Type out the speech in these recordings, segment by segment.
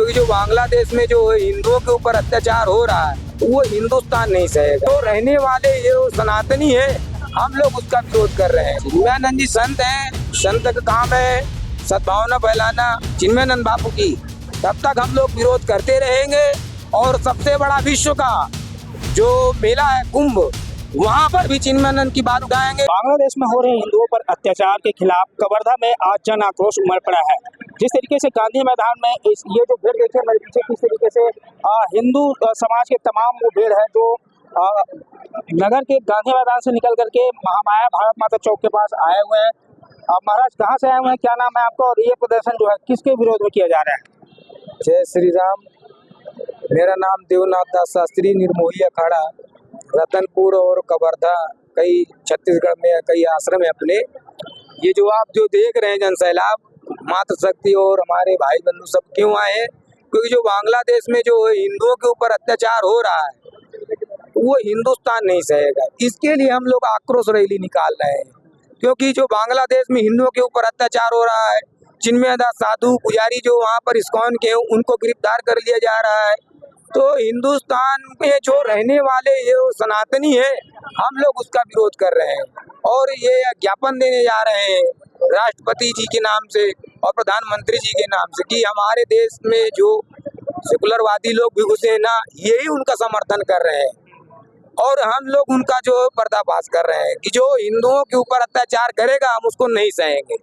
क्योंकि जो बांग्लादेश में जो हिंदुओं के ऊपर अत्याचार हो रहा है वो हिंदुस्तान नहीं सहेगा। तो रहने वाले ये सनातनी है, हम लोग उसका विरोध कर रहे हैं। चिन्मयानंद जी संत हैं, संत का काम है सद्भावना फैलाना चिन्मयानंद बापू की। तब तक हम लोग विरोध करते रहेंगे। और सबसे बड़ा विश्व का जो मेला है कुंभ, वहाँ पर भी चिन्मयानंद की बात उठाएंगे। बांग्लादेश में हो रहे हिंदुओं पर अत्याचार के खिलाफ कवर्धा में आज जन आक्रोश उमड़ पड़ा है। जिस तरीके से गांधी मैदान में ये जो भीड़ देखिए मेरे पीछे, किस तरीके से हिंदू समाज के तमाम वो भीड़ है जो नगर के गांधी मैदान से निकल करके महामाया भारत माता चौक के पास आए हुए हैं। महाराज कहाँ से आए हुए हैं, क्या नाम है आपका, और ये प्रदर्शन जो है किसके विरोध में किया जा रहा है? जय श्री राम। मेरा नाम देवनाथ दास शास्त्री, निर्मोही अखाड़ा, रतनपुर और कवर्धा, कई छत्तीसगढ़ में कई आश्रम है अपने। ये जो आप जो देख रहे हैं जन सैलाब, मातृशक्ति और हमारे भाई बंधु सब क्यों आए हैं? क्योंकि जो बांग्लादेश में जो हिंदुओं के ऊपर अत्याचार हो रहा है वो हिंदुस्तान नहीं सहेगा। इसके लिए हम लोग आक्रोश रैली निकाल रहे हैं। क्योंकि जो बांग्लादेश में हिंदुओं के ऊपर अत्याचार हो रहा है, चिन्मयदास साधु पुजारी जो वहाँ पर इस्कॉन के उनको गिरफ्तार कर लिया जा रहा है। तो हिंदुस्तान में जो रहने वाले ये सनातनी है, हम लोग उसका विरोध कर रहे हैं। और ये ज्ञापन देने जा रहे हैं राष्ट्रपति जी के नाम से और प्रधानमंत्री जी के नाम से कि हमारे देश में जो सेकुलरवादी लोग भी घुसे हैं ना, यही उनका समर्थन कर रहे हैं। और हम लोग उनका जो पर्दाफाश कर रहे हैं कि जो हिंदुओं के ऊपर अत्याचार करेगा हम उसको नहीं सहेंगे।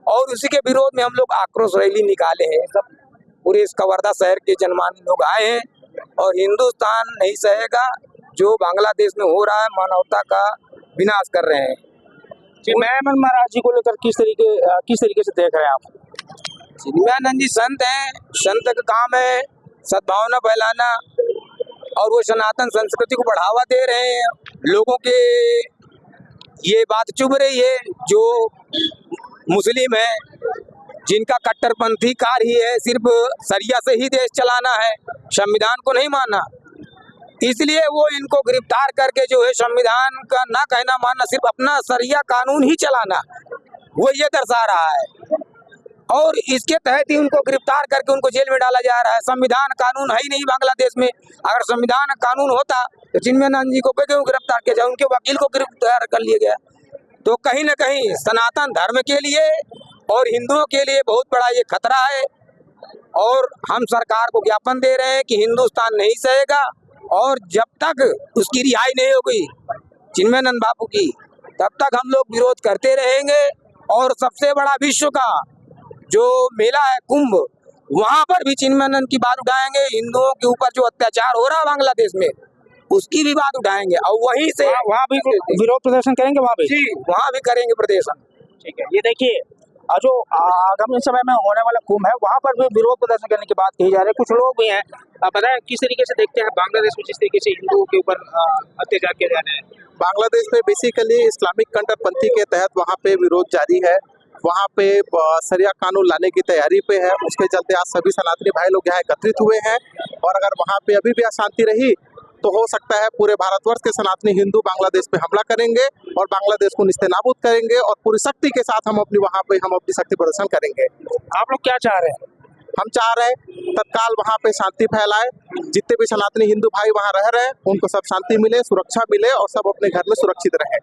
और उसी के विरोध में हम लोग आक्रोश रैली निकाले हैं। सब पूरे इस कवर्धा शहर के जनमानस लोग आए हैं। और हिंदुस्तान नहीं सहेगा जो बांग्लादेश में हो रहा है, मानवता का विनाश कर रहे हैं। चिन्मयानंद महाराज जी को लेकर किस तरीके से देख रहे हैं आप? चिन्मयानंद जी संत हैं, संत का काम है सद्भावना फैलाना और वो सनातन संस्कृति को बढ़ावा दे रहे हैं। लोगों के ये बात चुभ रही है जो मुस्लिम है, जिनका कट्टरपंथी कार्य ही है सिर्फ शरिया से ही देश चलाना है, संविधान को नहीं मानना। इसलिए वो इनको गिरफ्तार करके जो है संविधान का ना कहना मानना, सिर्फ अपना शरिया कानून ही चलाना, वो ये दर्शा रहा है। और इसके तहत ही उनको गिरफ्तार करके उनको जेल में डाला जा रहा है। संविधान कानून है ही नहीं बांग्लादेश में। अगर संविधान कानून होता तो चिन्मयानंद जी को क्यों गिरफ्तार किया जाए, उनके वकील को गिरफ्तार कर लिया गया। तो कहीं ना कहीं सनातन धर्म के लिए और हिंदुओं के लिए बहुत बड़ा ये खतरा है। और हम सरकार को ज्ञापन दे रहे हैं कि हिंदुस्तान नहीं सहेगा। और जब तक उसकी रिहाई नहीं होगी चिन्मयानंद बापू की, तब तक हम लोग विरोध करते रहेंगे। और सबसे बड़ा विश्व का जो मेला है कुंभ, वहाँ पर भी चिन्मयानंद की बात उठाएंगे। हिंदुओं के ऊपर जो अत्याचार हो रहा है बांग्लादेश में, उसकी भी बात उठाएंगे। और वहीं से वहाँ भी विरोध प्रदर्शन करेंगे, वहाँ भी जी वहाँ भी करेंगे प्रदर्शन। ठीक है। ये देखिए जो आगामी समय में होने वाला कुंभ है, वहाँ पर भी विरोध प्रदर्शन करने की बात कही जा रही है। कुछ लोग भी हैं, पता है किस तरीके से देखते हैं बांग्लादेश में जिस तरीके से हिंदुओं के ऊपर अत्याचार किया जा रहा है? बांग्लादेश में बेसिकली इस्लामिक कट्टरपंथी के तहत वहाँ पे विरोध जारी है। वहाँ पे शरिया कानून लाने की तैयारी पे है। उसके चलते आज सभी सनातनी भाई लोग यहाँ एकत्रित हुए हैं। और अगर वहाँ पे अभी भी अशांति रही तो हो सकता है पूरे भारतवर्ष के सनातनी हिंदू बांग्लादेश पे हमला करेंगे और बांग्लादेश को निस्तेनाबूद करेंगे। और पूरी शक्ति के साथ हम अपनी शक्ति प्रदर्शन करेंगे। आप लोग क्या चाह रहे हैं? हम चाह रहे हैं तत्काल वहाँ पे शांति फैलाए। जितने भी सनातनी हिंदू भाई वहाँ रह रहे हैं उनको सब शांति मिले, सुरक्षा मिले और सब अपने घर में सुरक्षित रहे।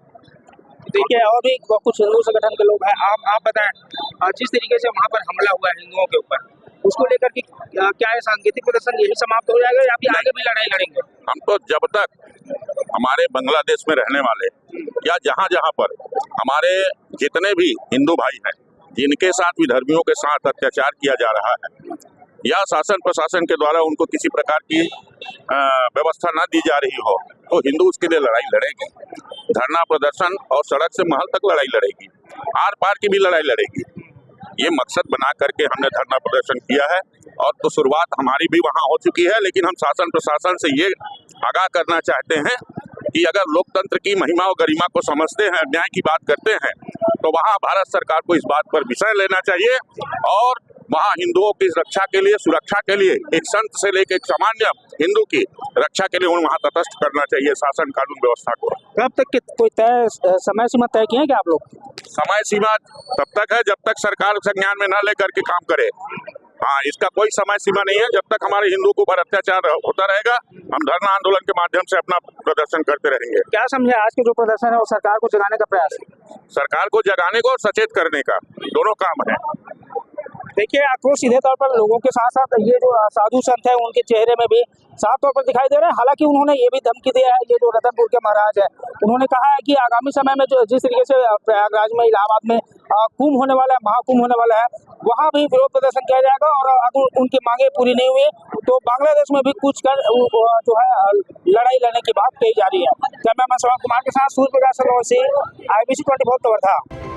देखिए और भी कुछ हिंदू संगठन के लोग हैं, आप बताएं जिस तरीके से वहाँ पर हमला हुआ है हिंदुओं के ऊपर, उसको लेकर के क्या है सांकेतिक प्रदर्शन यही समाप्त हो जाएगा या फिर आगे भी लड़ाई लड़ेंगे? हम तो जब तक हमारे बांग्लादेश में रहने वाले या जहाँ जहाँ पर हमारे जितने भी हिंदू भाई हैं जिनके साथ विधर्मियों के साथ अत्याचार किया जा रहा है या शासन प्रशासन के द्वारा उनको किसी प्रकार की व्यवस्था न दी जा रही हो, तो हिंदू उसके लिए लड़ाई लड़ेगी। धरना प्रदर्शन और सड़क से महल तक लड़ाई लड़ेगी, आर पार की भी लड़ाई लड़ेगी। ये मकसद बना करके हमने धरना प्रदर्शन किया है। और तो शुरुआत हमारी भी वहाँ हो चुकी है, लेकिन हम शासन प्रशासन से ये आगाह करना चाहते हैं कि अगर लोकतंत्र की महिमा और गरिमा को समझते हैं, न्याय की बात करते हैं, तो वहाँ भारत सरकार को इस बात पर विषय लेना चाहिए और वहाँ हिंदुओं की रक्षा के लिए, सुरक्षा के लिए एक संत से लेकर एक सामान्य हिंदू की रक्षा के लिए वहाँ तटस्थ करना चाहिए शासन कानून व्यवस्था को। कब तक कोई तय समय सीमा तय किए हैं क्या आप लोग? समय सीमा तब तक है जब तक सरकार संज्ञान में न लेकर के काम करे। हाँ, इसका कोई समय सीमा नहीं है। जब तक हमारे हिंदुओं के ऊपर अत्याचार होता रहेगा, हम धरना आंदोलन के माध्यम से अपना प्रदर्शन करते रहेंगे। क्या समझे आज के जो प्रदर्शन है वो सरकार को जगाने का प्रयास है? सरकार को जगाने को और सचेत करने का दोनों काम है। देखिए आक्रोश सीधे तौर पर लोगों के साथ साथ ये जो साधु संत है उनके चेहरे में भी साफ तौर पर दिखाई दे रहे हैं। हालांकि उन्होंने ये भी धमकी दिया है, ये जो रतनपुर के महाराज है उन्होंने कहा है कि आगामी समय में जो जिस तरीके से प्रयागराज में इलाहाबाद में कुंभ होने वाला है, महाकुंभ होने वाला है, वहां भी विरोध प्रदर्शन किया जाएगा और अगर उनकी मांगे पूरी नहीं हुई तो बांग्लादेश में भी कुछ कर जो है लड़ाई लड़ने की बात कही जा रही है। कैमरामैन श्रवण कुमार के साथ सूर्य प्रकाश IBC 24 कवर्धा।